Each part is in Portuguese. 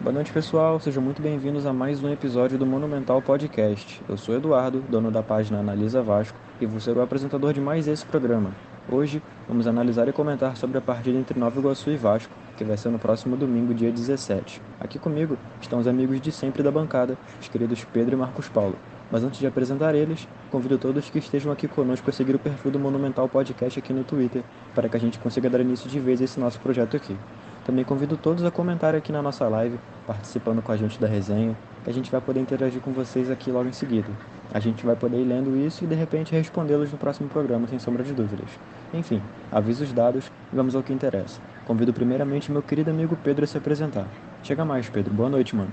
Boa noite, pessoal. Sejam muito bem-vindos a mais um episódio do Monumental Podcast. Eu sou Eduardo, dono da página Analisa Vasco, e vou ser o apresentador de mais esse programa. Hoje, vamos analisar e comentar sobre a partida entre Nova Iguaçu e Vasco, que vai ser no próximo domingo, dia 17. Aqui comigo estão os amigos de sempre da bancada, os queridos Pedro e Marcos Paulo. Mas antes de apresentar eles, convido todos que estejam aqui conosco a seguir o perfil do Monumental Podcast aqui no Twitter, para que a gente consiga dar início de vez a esse nosso projeto aqui. Também convido todos a comentar aqui na nossa live, participando com a gente da resenha, que a gente vai poder interagir com vocês aqui logo em seguida. A gente vai poder ir lendo isso e de repente respondê-los no próximo programa, sem sombra de dúvidas. Enfim, avisos dados e vamos ao que interessa. Convido primeiramente meu querido amigo Pedro a se apresentar. Chega mais, Pedro. Boa noite, mano.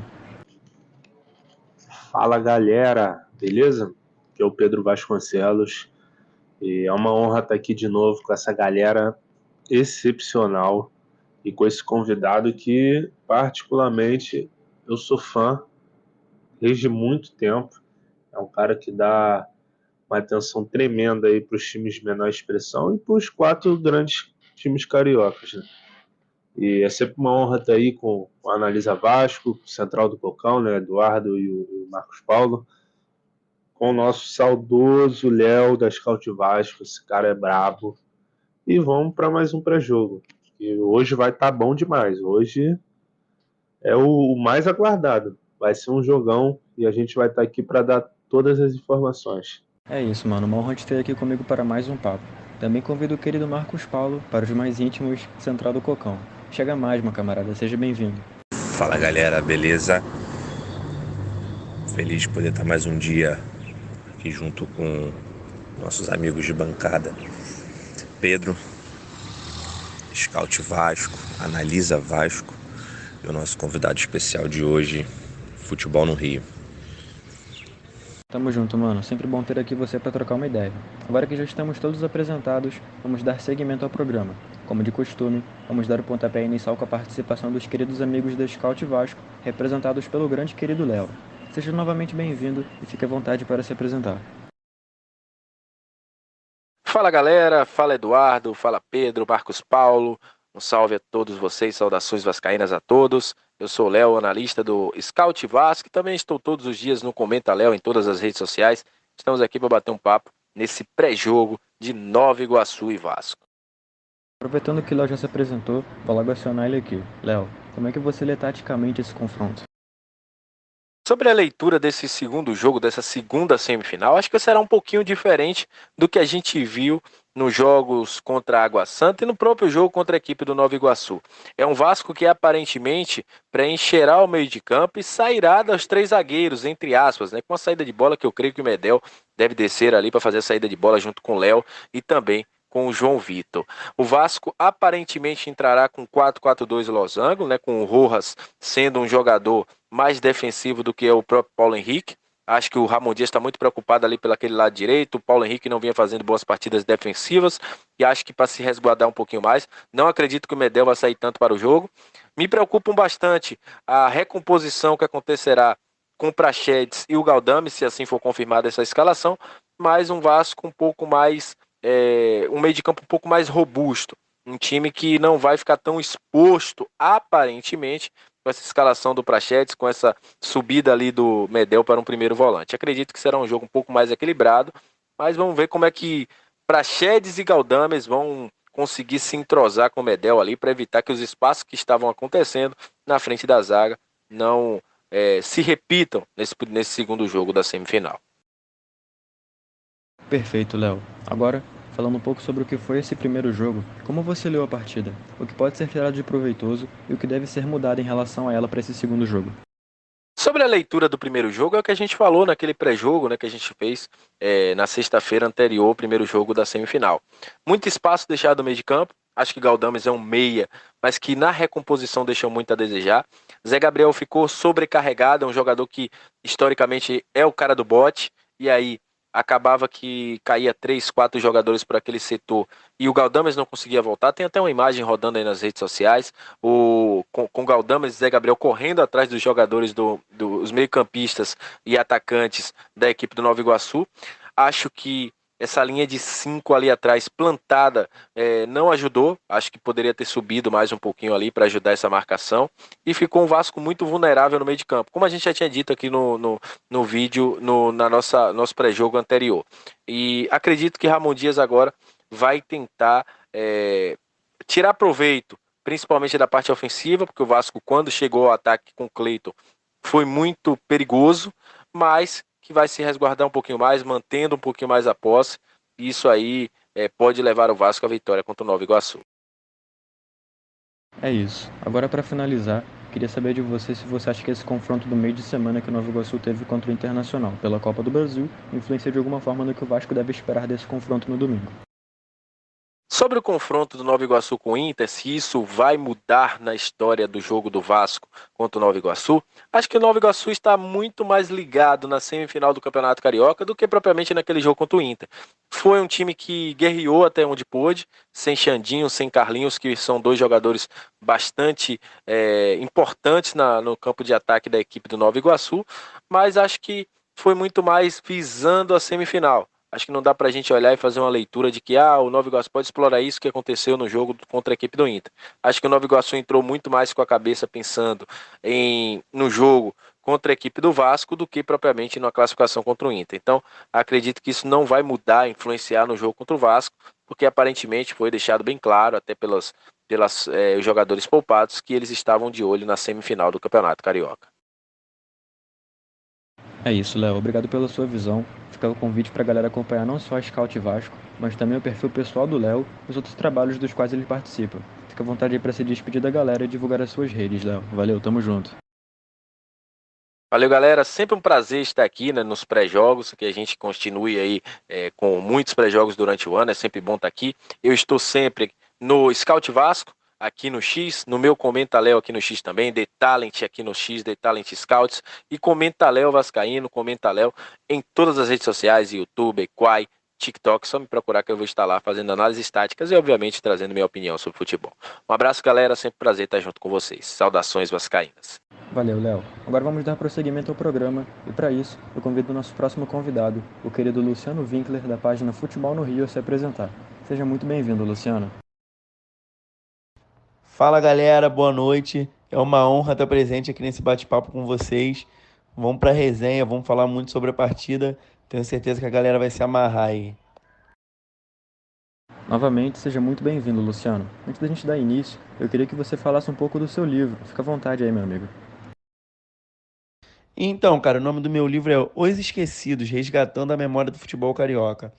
Fala, galera, beleza? Aqui é o Pedro Vasconcelos e é uma honra estar aqui de novo com essa galera excepcional e com esse convidado que, particularmente, eu sou fã desde muito tempo. É um cara que dá uma atenção tremenda aí para os times de menor expressão e para os quatro grandes times cariocas, né? E é sempre uma honra estar aí com o Analisa Vasco, o Central do Cocão, né? Eduardo e o Marcos Paulo, com o nosso saudoso Léo da Scout Vasco. Esse cara é brabo. E vamos para mais um pré-jogo. E hoje vai estar bom demais. Hoje é o mais aguardado. Vai ser um jogão e a gente vai estar aqui para dar todas as informações. É isso, mano. Uma honra te ter aqui comigo para mais um papo. Também convido o querido Marcos Paulo para os mais íntimos Central do Cocão. Chega mais, meu camarada. Seja bem-vindo. Fala, galera, beleza? Feliz de poder estar mais um dia aqui junto com nossos amigos de bancada. Pedro, Scout Vasco, Analisa Vasco e o nosso convidado especial de hoje, Futebol no Rio. Tamo junto, mano. Sempre bom ter aqui você para trocar uma ideia. Agora que já estamos todos apresentados, vamos dar seguimento ao programa. Como de costume, vamos dar o pontapé inicial com a participação dos queridos amigos da Scout Vasco, representados pelo grande querido Léo. Seja novamente bem-vindo e fique à vontade para se apresentar. Fala, galera, fala Eduardo, fala Pedro, Marcos Paulo, um salve a todos vocês, saudações vascaínas a todos. Eu sou o Léo, analista do Scout Vasco, e também estou todos os dias no Comenta Léo em todas as redes sociais. Estamos aqui para bater um papo nesse pré-jogo de Nova Iguaçu e Vasco. Aproveitando que o Léo já se apresentou, vou logo acionar ele aqui. Léo, como é que você lê taticamente esse confronto? Sobre a leitura desse segundo jogo, dessa segunda semifinal, acho que será um pouquinho diferente do que a gente viu nos jogos contra a Água Santa e no próprio jogo contra a equipe do Nova Iguaçu. É um Vasco que aparentemente preencherá o meio de campo e sairá dos três zagueiros, entre aspas, né, com a saída de bola que eu creio que o Medel deve descer ali para fazer a saída de bola junto com o Léo e também com o João Vitor. O Vasco aparentemente entrará com 4-4-2 losango, né, com o Rojas sendo um jogador mais defensivo do que é o próprio Paulo Henrique. Acho que o Ramon Dias está muito preocupado ali pelo aquele lado direito. O Paulo Henrique não vinha fazendo boas partidas defensivas e acho que para se resguardar um pouquinho mais. Não acredito que o Medel vai sair tanto para o jogo. Me preocupam bastante a recomposição que acontecerá com o Praxedes e o Galdame, se assim for confirmada essa escalação, mas um Vasco um pouco mais, um meio de campo um pouco mais robusto. Um time que não vai ficar tão exposto, aparentemente, com essa escalação do Praxedes, com essa subida ali do Medel para um primeiro volante. Acredito que será um jogo um pouco mais equilibrado, mas vamos ver como é que Praxedes e Galdames vão conseguir se entrosar com o Medel ali para evitar que os espaços que estavam acontecendo na frente da zaga não se repitam nesse segundo jogo da semifinal. Perfeito, Léo. Agora, falando um pouco sobre o que foi esse primeiro jogo, como você leu a partida, o que pode ser tirado de proveitoso e o que deve ser mudado em relação a ela para esse segundo jogo. Sobre a leitura do primeiro jogo, é o que a gente falou naquele pré-jogo, né, que a gente fez na sexta-feira anterior ao primeiro jogo da semifinal. Muito espaço deixado no meio de campo. Acho que Galdames é um meia, mas que na recomposição deixou muito a desejar. Zé Gabriel ficou sobrecarregado, é um jogador que historicamente é o cara do bote, e aí acabava que caía 3, 4 jogadores por aquele setor e o Galdames não conseguia voltar. Tem até uma imagem rodando aí nas redes sociais, com Galdames e Zé Gabriel correndo atrás dos jogadores dos meio-campistas e atacantes da equipe do Nova Iguaçu. Acho que essa linha de 5 ali atrás plantada não ajudou. Acho que poderia ter subido mais um pouquinho ali para ajudar essa marcação. E ficou um Vasco muito vulnerável no meio de campo, como a gente já tinha dito aqui no vídeo, na nosso pré-jogo anterior. E acredito que Ramon Dias agora vai tentar tirar proveito, principalmente da parte ofensiva, porque o Vasco, quando chegou ao ataque com o Cleiton, foi muito perigoso, mas que vai se resguardar um pouquinho mais, mantendo um pouquinho mais a posse. E isso aí pode levar o Vasco à vitória contra o Nova Iguaçu. É isso. Agora, para finalizar, queria saber de você se você acha que esse confronto do meio de semana que o Nova Iguaçu teve contra o Internacional pela Copa do Brasil influencia de alguma forma no que o Vasco deve esperar desse confronto no domingo. Sobre o confronto do Nova Iguaçu com o Inter, se isso vai mudar na história do jogo do Vasco contra o Nova Iguaçu, acho que o Nova Iguaçu está muito mais ligado na semifinal do Campeonato Carioca do que propriamente naquele jogo contra o Inter. Foi um time que guerreou até onde pôde, sem Xandinho, sem Carlinhos, que são dois jogadores bastante importantes no campo de ataque da equipe do Nova Iguaçu, mas acho que foi muito mais visando a semifinal. Acho que não dá pra gente olhar e fazer uma leitura de que o Nova Iguaçu pode explorar isso que aconteceu no jogo contra a equipe do Inter. Acho que o Nova Iguaçu entrou muito mais com a cabeça pensando no jogo contra a equipe do Vasco do que propriamente na classificação contra o Inter. Então, acredito que isso não vai mudar, influenciar no jogo contra o Vasco, porque aparentemente foi deixado bem claro, até pelos jogadores poupados, que eles estavam de olho na semifinal do Campeonato Carioca. É isso, Léo. Obrigado pela sua visão. Fica o convite para a galera acompanhar não só a Scout Vasco, mas também o perfil pessoal do Léo e os outros trabalhos dos quais ele participa. Fica à vontade aí para se despedir da galera e divulgar as suas redes, Léo. Valeu, tamo junto. Valeu, galera. Sempre um prazer estar aqui, né, nos pré-jogos, que a gente continue aí com muitos pré-jogos durante o ano. É sempre bom estar aqui. Eu estou sempre no Scout Vasco, aqui no X, no meu Comenta Léo aqui no X também, The Talent aqui no X, The Talent Scouts, e Comenta Léo Vascaíno, Comenta Léo em todas as redes sociais, YouTube, Quai, TikTok, só me procurar que eu vou estar lá fazendo análises táticas e, obviamente, trazendo minha opinião sobre futebol. Um abraço, galera. Sempre um prazer estar junto com vocês. Saudações vascaínas. Valeu, Léo. Agora vamos dar prosseguimento ao programa e, para isso, eu convido o nosso próximo convidado, o querido Luciano Winkler, da página Futebol no Rio, a se apresentar. Seja muito bem-vindo, Luciano. Fala galera, boa noite. É uma honra estar presente aqui nesse bate-papo com vocês. Vamos para a resenha, vamos falar muito sobre a partida. Tenho certeza que a galera vai se amarrar aí. Novamente, seja muito bem-vindo, Luciano. Antes da gente dar início, eu queria que você falasse um pouco do seu livro. Fica à vontade aí, meu amigo. Então, cara, o nome do meu livro é Os Esquecidos, Resgatando a Memória do Futebol Carioca.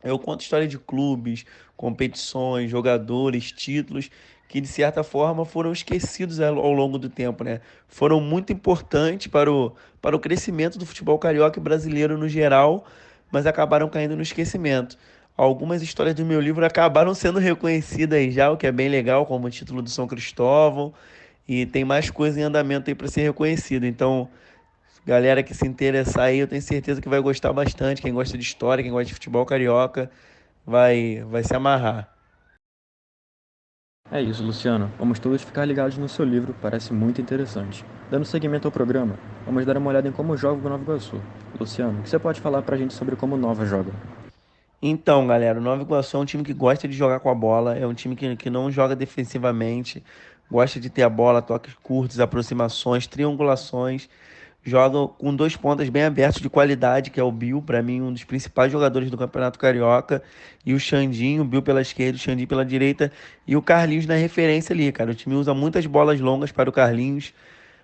Eu conto história de clubes, competições, jogadores, títulos que de certa forma foram esquecidos ao longo do tempo, né? Foram muito importantes para o crescimento do futebol carioca e brasileiro no geral, mas acabaram caindo no esquecimento. Algumas histórias do meu livro acabaram sendo reconhecidas já, o que é bem legal, como o título do São Cristóvão, e tem mais coisa em andamento aí para ser reconhecido. Então, galera que se interessar aí, eu tenho certeza que vai gostar bastante. Quem gosta de história, quem gosta de futebol carioca, vai se amarrar. É isso, Luciano. Vamos todos ficar ligados no seu livro, parece muito interessante. Dando seguimento ao programa, vamos dar uma olhada em como joga o Nova Iguaçu. Luciano, o que você pode falar pra gente sobre como o Nova joga? Então, galera, o Nova Iguaçu é um time que gosta de jogar com a bola, é um time que não joga defensivamente, gosta de ter a bola, toques curtos, aproximações, triangulações. Joga com dois pontas bem abertos de qualidade, que é o Bill, para mim um dos principais jogadores do Campeonato Carioca, e o Xandinho, o Bill pela esquerda, o Xandinho pela direita, e o Carlinhos na referência ali, cara. O time usa muitas bolas longas para o Carlinhos.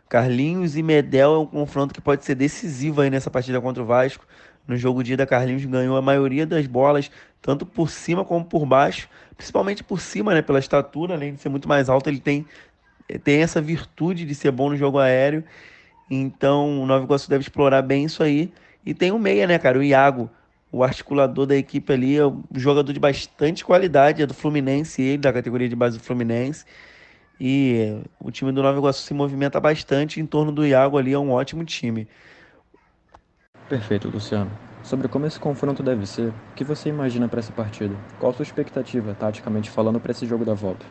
Carlinhos e Medel é um confronto que pode ser decisivo aí nessa partida contra o Vasco. No jogo de ida, Carlinhos ganhou a maioria das bolas, tanto por cima como por baixo, principalmente por cima, né, pela estatura, além de ser muito mais alto, ele tem essa virtude de ser bom no jogo aéreo. Então, o Nova Iguaçu deve explorar bem isso aí. E tem o meia, né, cara? O Iago, o articulador da equipe ali, é um jogador de bastante qualidade, é do Fluminense, ele, da categoria de base do Fluminense. E o time do Nova Iguaçu se movimenta bastante em torno do Iago ali, é um ótimo time. Perfeito, Luciano. Sobre como esse confronto deve ser, o que você imagina para essa partida? Qual a sua expectativa, taticamente falando, para esse jogo da volta?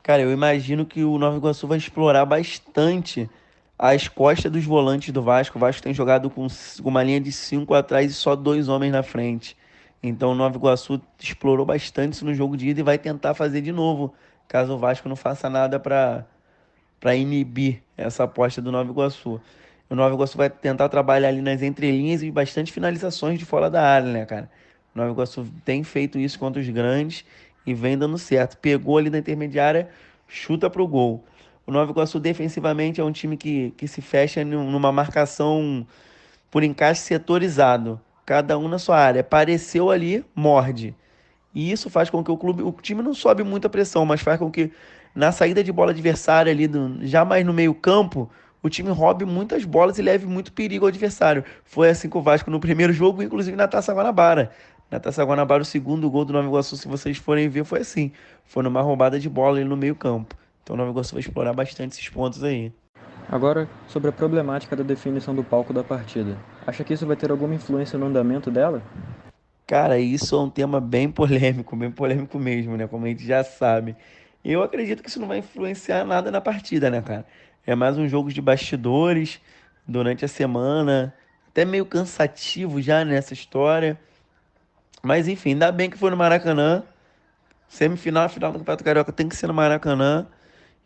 Cara, eu imagino que o Nova Iguaçu vai explorar bastante às costas dos volantes do Vasco. O Vasco tem jogado com uma linha de 5 atrás e só 2 homens na frente. Então o Nova Iguaçu explorou bastante isso no jogo de ida e vai tentar fazer de novo, caso o Vasco não faça nada para inibir essa aposta do Nova Iguaçu. O Nova Iguaçu vai tentar trabalhar ali nas entrelinhas e bastante finalizações de fora da área, né, cara? O Nova Iguaçu tem feito isso contra os grandes e vem dando certo. Pegou ali na intermediária, chuta pro gol. O Nova Iguaçu defensivamente é um time que se fecha numa marcação por encaixe setorizado. Cada um na sua área. Apareceu ali, morde. E isso faz com que o time não sobe muita pressão, mas faz com que na saída de bola adversária ali, já mais no meio campo, o time roube muitas bolas e leve muito perigo ao adversário. Foi assim com o Vasco no primeiro jogo, inclusive na Taça Guanabara. Na Taça Guanabara, o segundo gol do Nova Iguaçu, se vocês forem ver, foi assim. Foi numa roubada de bola ali no meio campo. Então o Nova Iguaçu vai explorar bastante esses pontos aí. Agora, sobre a problemática da definição do palco da partida. Acha que isso vai ter alguma influência no andamento dela? Cara, isso é um tema bem polêmico mesmo, né? Como a gente já sabe. Eu acredito que isso não vai influenciar nada na partida, né, cara? É mais um jogo de bastidores durante a semana, até meio cansativo já nessa história. Mas enfim, ainda bem que foi no Maracanã. Semifinal, final do Campeonato Carioca tem que ser no Maracanã.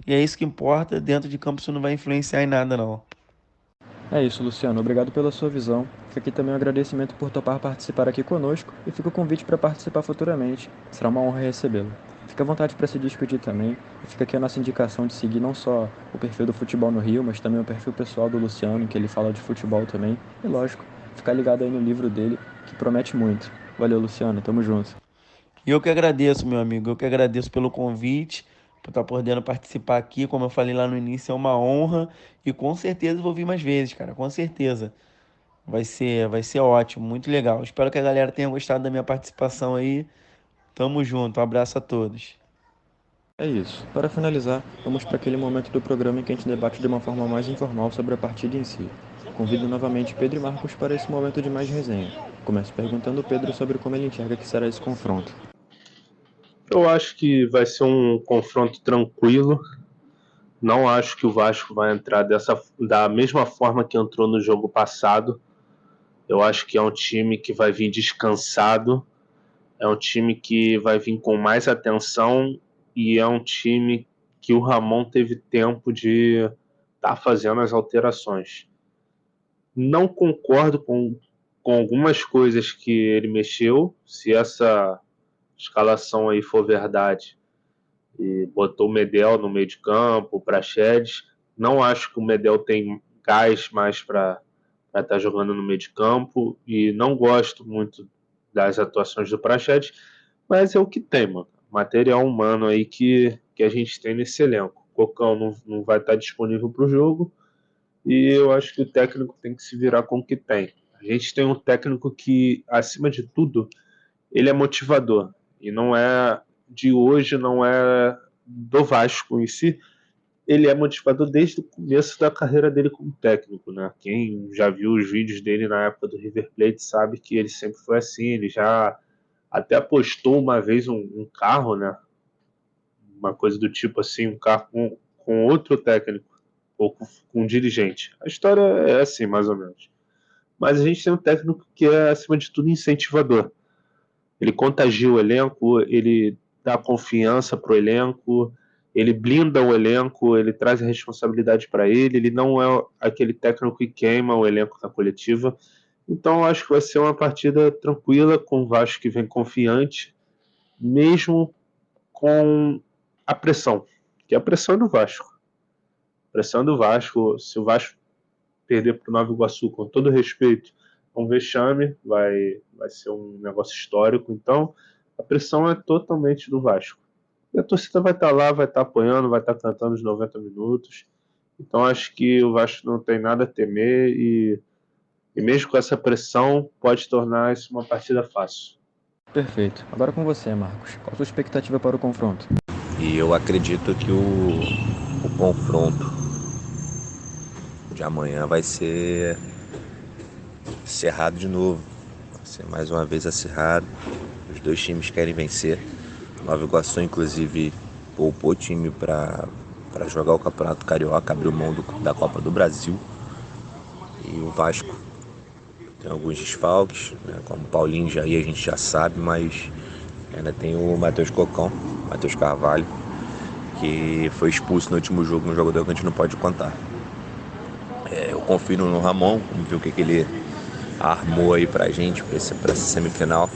E é isso que importa. Dentro de campo isso não vai influenciar em nada, não. É isso, Luciano. Obrigado pela sua visão. Fica aqui também um agradecimento por topar participar aqui conosco e fica o convite para participar futuramente. Será uma honra recebê-lo. Fica à vontade para se despedir também. E fica aqui a nossa indicação de seguir não só o perfil do Futebol no Rio, mas também o perfil pessoal do Luciano, que ele fala de futebol também. E lógico, ficar ligado aí no livro dele, que promete muito. Valeu, Luciano. Tamo junto. E eu que agradeço, meu amigo. Eu que agradeço pelo convite, por estar podendo participar aqui. Como eu falei lá no início, é uma honra. E com certeza vou vir mais vezes, cara. Com certeza. Vai ser ótimo, muito legal. Espero que a galera tenha gostado da minha participação aí. Tamo junto. Um abraço a todos. É isso. Para finalizar, vamos para aquele momento do programa em que a gente debate de uma forma mais informal sobre a partida em si. Convido novamente Pedro e Marcos para esse momento de mais resenha. Começo perguntando ao Pedro sobre como ele enxerga que será esse confronto. Eu acho que vai ser um confronto tranquilo. Não acho que o Vasco vai entrar da mesma forma que entrou no jogo passado. Eu acho que é um time que vai vir descansado, é um time que vai vir com mais atenção e é um time que o Ramon teve tempo de estar fazendo as alterações. Não concordo com algumas coisas que ele mexeu, se essa escalação aí for verdade, e botou o Medel no meio de campo, o Praxedes. Não acho que o Medel tem gás mais para estar jogando no meio de campo e não gosto muito das atuações do Praxedes, mas é o que tem, mano. Material humano aí que a gente tem nesse elenco. O Cocão não vai estar disponível para o jogo e eu acho que o técnico tem que se virar com o que tem. A gente tem um técnico que, acima de tudo, ele é motivador e não é de hoje, não é do Vasco em si, ele é motivador desde o começo da carreira dele como técnico, né? Quem já viu os vídeos dele na época do River Plate sabe que ele sempre foi assim, ele já até apostou uma vez um carro, né? Uma coisa do tipo assim, um carro com outro técnico, ou com um dirigente. A história é assim, mais ou menos. Mas a gente tem um técnico que é, acima de tudo, incentivador. Ele contagia o elenco, ele dá confiança para o elenco, ele blinda o elenco, ele traz a responsabilidade para ele não é aquele técnico que queima o elenco na coletiva. Então eu acho que vai ser uma partida tranquila, com o Vasco que vem confiante, mesmo com a pressão, que a pressão é do Vasco. A pressão é do Vasco, se o Vasco perder para o Nova Iguaçu, com todo respeito, é um vexame, vai ser um negócio histórico, então a pressão é totalmente do Vasco. E a torcida vai estar lá, vai estar apoiando, vai estar cantando os 90 minutos, então acho que o Vasco não tem nada a temer e mesmo com essa pressão pode tornar isso uma partida fácil. Perfeito. Agora com você, Marcos. Qual a sua expectativa para o confronto? E eu acredito que o confronto de amanhã vai ser acirrado de novo. Vai ser mais uma vez acirrado. Os dois times querem vencer. Nova Iguaçu, inclusive, poupou o time para para jogar o Campeonato Carioca, abriu mão da Copa do Brasil. E o Vasco tem alguns desfalques, né, como o Paulinho já ia, a gente já sabe, mas ainda tem o Matheus Cocão, Matheus Carvalho, que foi expulso no último jogo, um jogador que a gente não pode contar. Eu confio no Ramon, vamos ver o que ele armou aí pra gente, pra essa semifinal.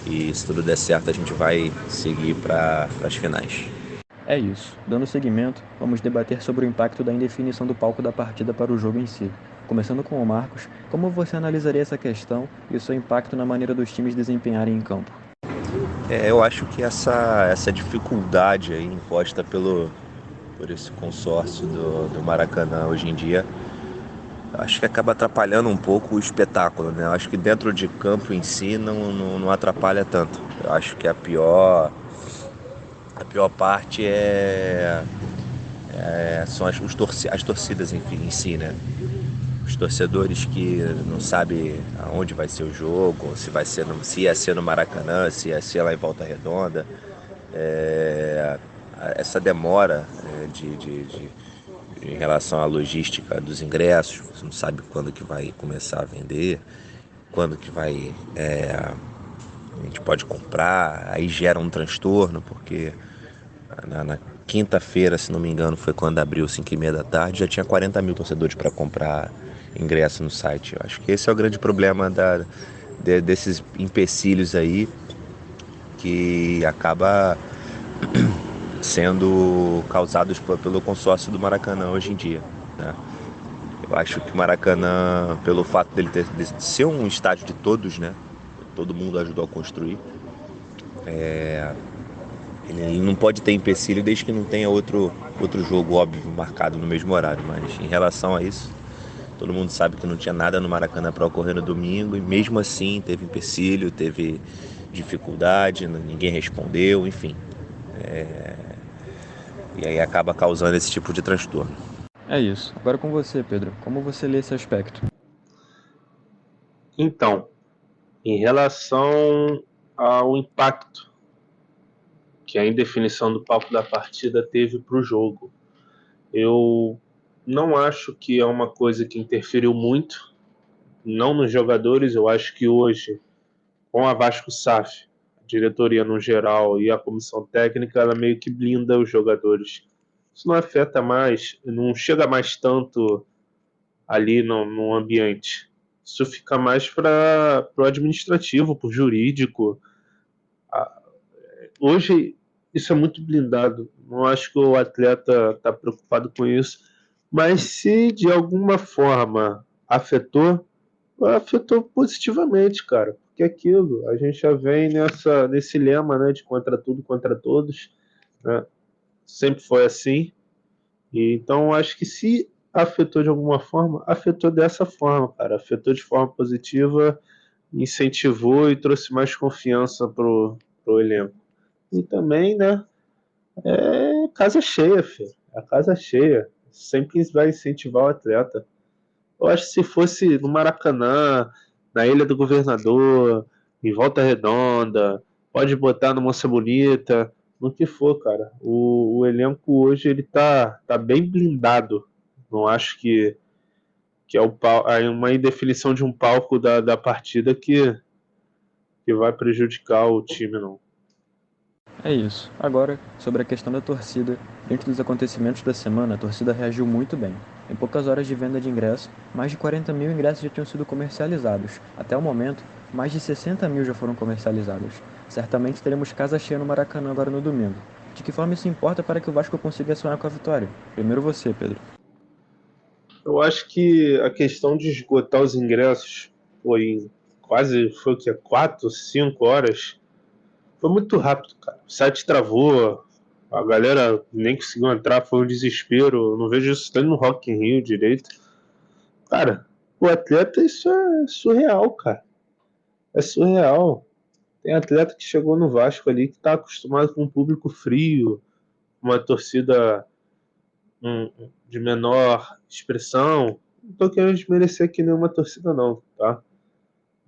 E se tudo der certo, a gente vai seguir para as finais. É isso. Dando seguimento, vamos debater sobre o impacto da indefinição do palco da partida para o jogo em si. Começando com o Marcos, como você analisaria essa questão e o seu impacto na maneira dos times desempenharem em campo? Eu acho que essa dificuldade aí imposta por esse consórcio do Maracanã hoje em dia, acho que acaba atrapalhando um pouco o espetáculo, né? Eu acho que dentro de campo em si não atrapalha tanto. Eu acho que a pior parte são as torcidas em si, né? Os torcedores que não sabem aonde vai ser o jogo, se ia ser no Maracanã, se ia ser lá em Volta Redonda. É, Essa demora em relação à logística dos ingressos, você não sabe quando que vai começar a vender, quando que a gente pode comprar, aí gera um transtorno, porque na quinta-feira, se não me engano, foi quando abriu 5h30 da tarde, já tinha 40 mil torcedores para comprar ingresso no site. Eu acho que esse é o grande problema desses empecilhos aí, que acaba sendo causados pelo consórcio do Maracanã hoje em dia, né? Eu acho que o Maracanã, pelo fato de ser um estádio de todos, né? Todo mundo ajudou a construir. Ele não pode ter empecilho desde que não tenha outro jogo óbvio marcado no mesmo horário. Mas em relação a isso, todo mundo sabe que não tinha nada no Maracanã para ocorrer no domingo. E mesmo assim teve empecilho, teve dificuldade, ninguém respondeu, enfim. E aí acaba causando esse tipo de transtorno. É isso. Agora com você, Pedro. Como você lê esse aspecto? Então, em relação ao impacto que a indefinição do palco da partida teve para o jogo, eu não acho que é uma coisa que interferiu muito, não nos jogadores. Eu acho que hoje, com a Vasco SAF, a diretoria no geral e a comissão técnica, ela meio que blinda os jogadores. Isso não afeta mais, não chega mais tanto ali no ambiente. Isso fica mais para o administrativo, para o jurídico. Hoje isso é muito blindado. Não acho que o atleta está preocupado com isso. Mas se de alguma forma afetou positivamente, cara. Porque aquilo, a gente já vem nesse lema, né, de contra tudo, contra todos, né? Sempre foi assim. E então acho que se afetou de alguma forma, afetou dessa forma, cara. Afetou de forma positiva, incentivou e trouxe mais confiança pro elenco. E também, né, é casa cheia, filho. A casa cheia. Sempre vai incentivar o atleta. Eu acho que se fosse no Maracanã, na Ilha do Governador, em Volta Redonda, pode botar no Moça Bonita, no que for, cara. O elenco hoje ele tá bem blindado. Não acho que é uma indefinição de um palco da partida que vai prejudicar o time, não. É isso. Agora, sobre a questão da torcida, diante dos acontecimentos da semana, a torcida reagiu muito bem. Em poucas horas de venda de ingresso, mais de 40 mil ingressos já tinham sido comercializados. Até o momento, mais de 60 mil já foram comercializados. Certamente teremos casa cheia no Maracanã agora no domingo. De que forma isso importa para que o Vasco consiga sonhar com a vitória? Primeiro você, Pedro. Eu acho que a questão de esgotar os ingressos foi o que? 4, 5 horas? Foi muito rápido, cara. O site travou, a galera nem conseguiu entrar, foi um desespero. Eu não vejo isso nem no Rock in Rio direito. Cara, o atleta, isso é surreal, cara. É surreal. Tem atleta que chegou no Vasco ali que tá acostumado com um público frio, uma torcida de menor expressão. Não tô querendo desmerecer aqui nenhuma torcida, não, tá?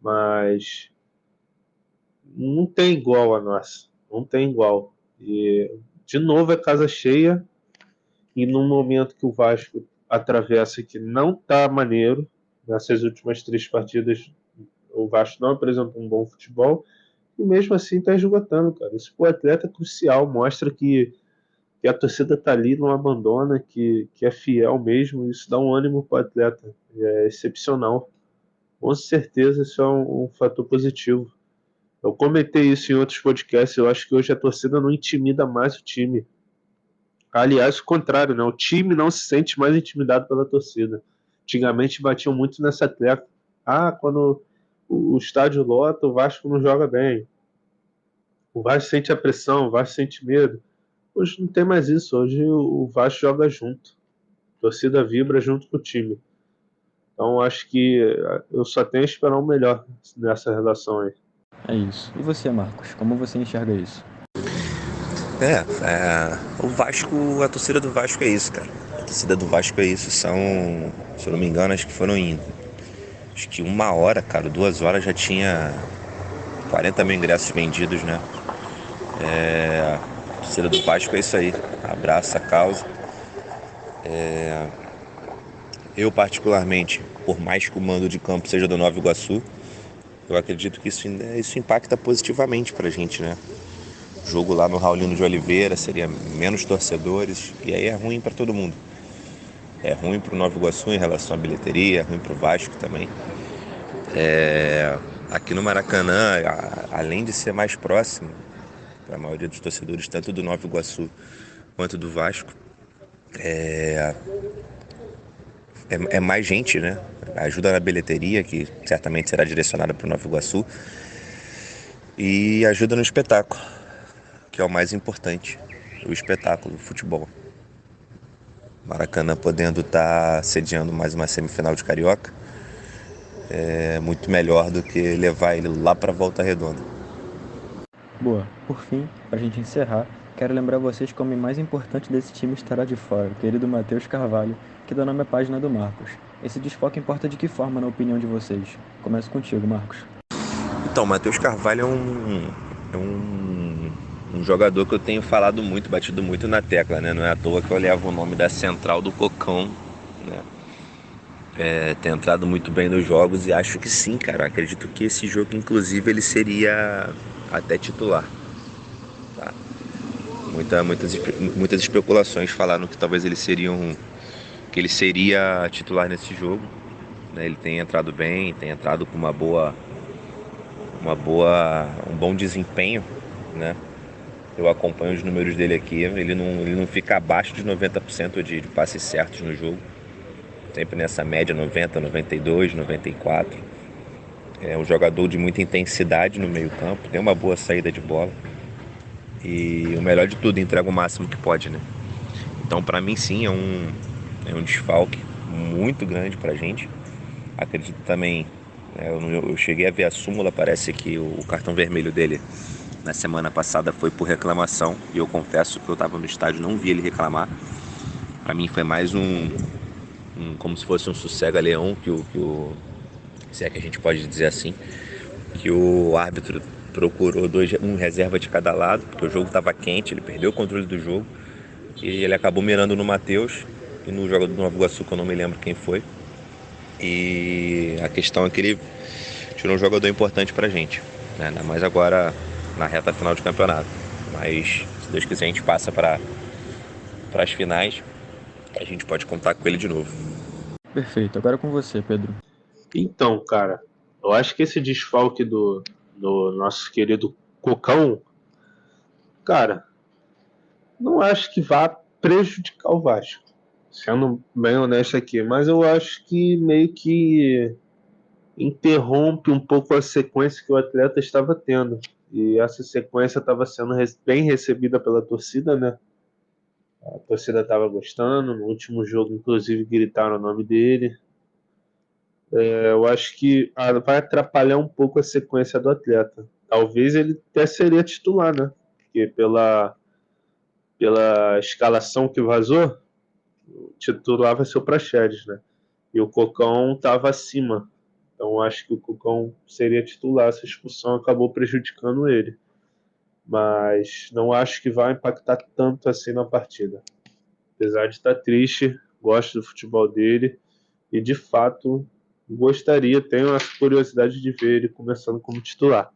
Mas não tem igual a nossa. Não tem igual. E, de novo, é casa cheia. E num momento que o Vasco atravessa que não tá maneiro, nessas últimas 3 partidas o Vasco não apresenta um bom futebol, e mesmo assim tá esgotando, cara. Isso pro atleta é crucial, mostra que a torcida tá ali, não abandona, que é fiel mesmo, isso dá um ânimo pro atleta, é excepcional. Com certeza isso é um fator positivo. Eu comentei isso em outros podcasts, eu acho que hoje a torcida não intimida mais o time. Aliás, o contrário, né? O time não se sente mais intimidado pela torcida. Antigamente batiam muito nessa tecla. Ah, quando o estádio lota, o Vasco não joga bem. O Vasco sente a pressão, o Vasco sente medo. Hoje não tem mais isso. Hoje o Vasco joga junto. A torcida vibra junto com o time. Então acho que eu só tenho a esperar o melhor nessa relação aí. É isso. E você, Marcos, como você enxerga isso? O Vasco, a torcida do Vasco é isso, cara. A torcida do Vasco é isso. São, se eu não me engano, acho que 1 hora, cara, 2 horas já tinha 40 mil ingressos vendidos, né? A torcida do Vasco é isso aí. Abraça a causa. Eu, particularmente, por mais que o mando de campo seja do Nova Iguaçu, eu acredito que isso impacta positivamente pra gente, né? O jogo lá no Raulino de Oliveira seria menos torcedores, e aí é ruim pra todo mundo. É ruim pro Nova Iguaçu em relação à bilheteria, é ruim pro Vasco também. Aqui no Maracanã, além de ser mais próximo, para a maioria dos torcedores, tanto do Nova Iguaçu quanto do Vasco, é mais gente, né? Ajuda na bilheteria, que certamente será direcionada para o Nova Iguaçu, e ajuda no espetáculo, que é o mais importante, o espetáculo, o futebol. Maracanã podendo estar sediando mais uma semifinal de Carioca, é muito melhor do que levar ele lá para Volta Redonda. Boa. Por fim, para a gente encerrar, quero lembrar vocês que o homem mais importante desse time estará de fora, o querido Matheus Carvalho, que dá nome à página do Marcos. Esse desfoque importa de que forma, na opinião de vocês? Começo contigo, Marcos. Então, Matheus Carvalho é um jogador que eu tenho falado muito, batido muito na tecla, né? Não é à toa que eu levo o nome da central do Cocão, né? Tem entrado muito bem nos jogos e acho que sim, cara. Acredito que esse jogo, inclusive, ele seria até titular. Tá? Muitas especulações falaram que talvez que ele seria titular nesse jogo, né? Ele tem entrado bem, tem entrado com um bom desempenho, né? Eu acompanho os números dele aqui, ele não fica abaixo de 90% de passes certos no jogo. Sempre nessa média 90, 92, 94. É um jogador de muita intensidade no meio-campo, tem uma boa saída de bola. E o melhor de tudo, entrega o máximo que pode, né? Então, para mim, sim, é um desfalque muito grande pra gente. Acredito também, né, eu cheguei a ver a súmula, parece que o cartão vermelho dele na semana passada foi por reclamação. E eu confesso que eu estava no estádio, não vi ele reclamar. Para mim foi mais como se fosse um sossega-leão se é que a gente pode dizer assim, que o árbitro procurou um reserva de cada lado, porque o jogo estava quente, ele perdeu o controle do jogo e ele acabou mirando no Matheus e no jogador do Nova Iguaçu, que eu não me lembro quem foi. E a questão é que ele tirou um jogador importante pra gente, né? Ainda mais agora na reta final de campeonato. Mas se Deus quiser a gente passa para as finais, a gente pode contar com ele de novo. Perfeito. Agora é com você, Pedro. Então, cara, eu acho que esse desfalque do nosso querido Cocão, cara, não acho que vá prejudicar o Vasco. Sendo bem honesto aqui, mas eu acho que meio que interrompe um pouco a sequência que o atleta estava tendo. E essa sequência estava sendo bem recebida pela torcida, né? A torcida estava gostando. No último jogo, inclusive, gritaram o nome dele. Eu acho que vai atrapalhar um pouco a sequência do atleta. Talvez ele até seria titular, né? Porque pela escalação que vazou, o titular vai ser o Praxedes, né? E o Cocão estava acima. Então acho que o Cocão seria titular. Essa expulsão acabou prejudicando ele. Mas não acho que vai impactar tanto assim na partida. apesar de estar triste, gosto do futebol dele e, de fato, tenho a curiosidade de ver ele começando como titular.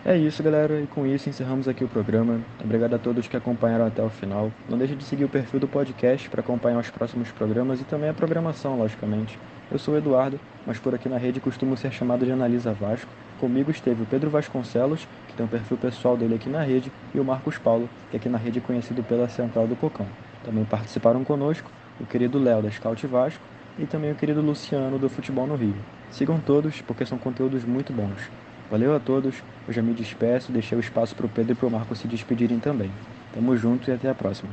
É isso, galera, e com isso encerramos aqui o programa. Obrigado a todos que acompanharam até o final. Não deixe de seguir o perfil do podcast para acompanhar os próximos programas e também a programação, logicamente. Eu sou o Eduardo, mas por aqui na rede costumo ser chamado de Analisa Vasco. Comigo esteve o Pedro Vasconcelos, que tem o perfil pessoal dele aqui na rede, e o Marcos Paulo, que aqui na rede é conhecido pela Central do Cocão. Também participaram conosco o querido Léo da Scout Vasco e também o querido Luciano do Futebol no Rio. Sigam todos, porque são conteúdos muito bons. Valeu a todos, eu já me despeço, deixei o espaço para o Pedro e para o Marco se despedirem também. Tamo junto e até a próxima.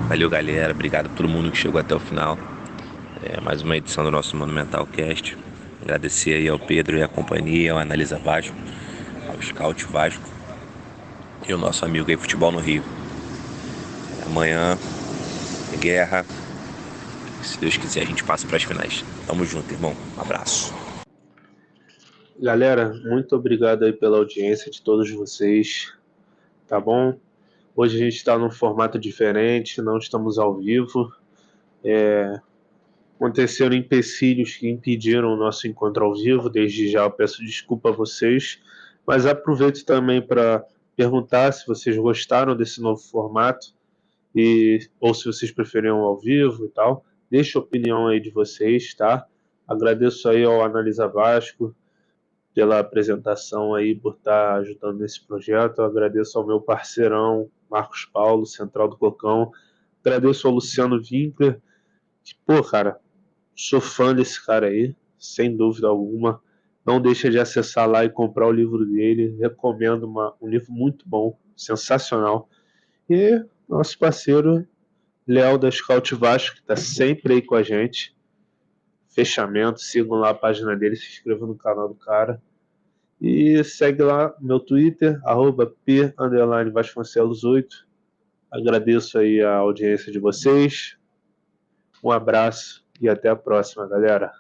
Valeu, galera. Obrigado a todo mundo que chegou até o final. Mais uma edição do nosso Monumental Cast. Agradecer aí ao Pedro e à companhia, ao Analisa Vasco, ao Scout Vasco e o nosso amigo aí Futebol no Rio. Amanhã, guerra. Se Deus quiser, a gente passa para as finais. Tamo junto, irmão. Um abraço. Galera, muito obrigado aí pela audiência de todos vocês, tá bom? Hoje a gente está num formato diferente, não estamos ao vivo. Aconteceram empecilhos que impediram o nosso encontro ao vivo, desde já eu peço desculpa a vocês, mas aproveito também para perguntar se vocês gostaram desse novo formato, ou se vocês preferiam ao vivo e tal. Deixa a opinião aí de vocês, tá? Agradeço aí ao Analisa Vasco pela apresentação aí, por estar ajudando nesse projeto. Eu agradeço ao meu parceirão, Marcos Paulo, Central do Cocão. Agradeço ao Luciano Winkler, que, pô, cara, sou fã desse cara aí, sem dúvida alguma. Não deixa de acessar lá e comprar o livro dele. Recomendo um livro muito bom, sensacional. E nosso parceiro, Léo da Scout Vasco, que está sempre aí com a gente. Fechamento, sigam lá a página dele, se inscrevam no canal do cara. E segue lá meu Twitter, @p_vasconcelos8. Agradeço aí a audiência de vocês. Um abraço e até a próxima, galera.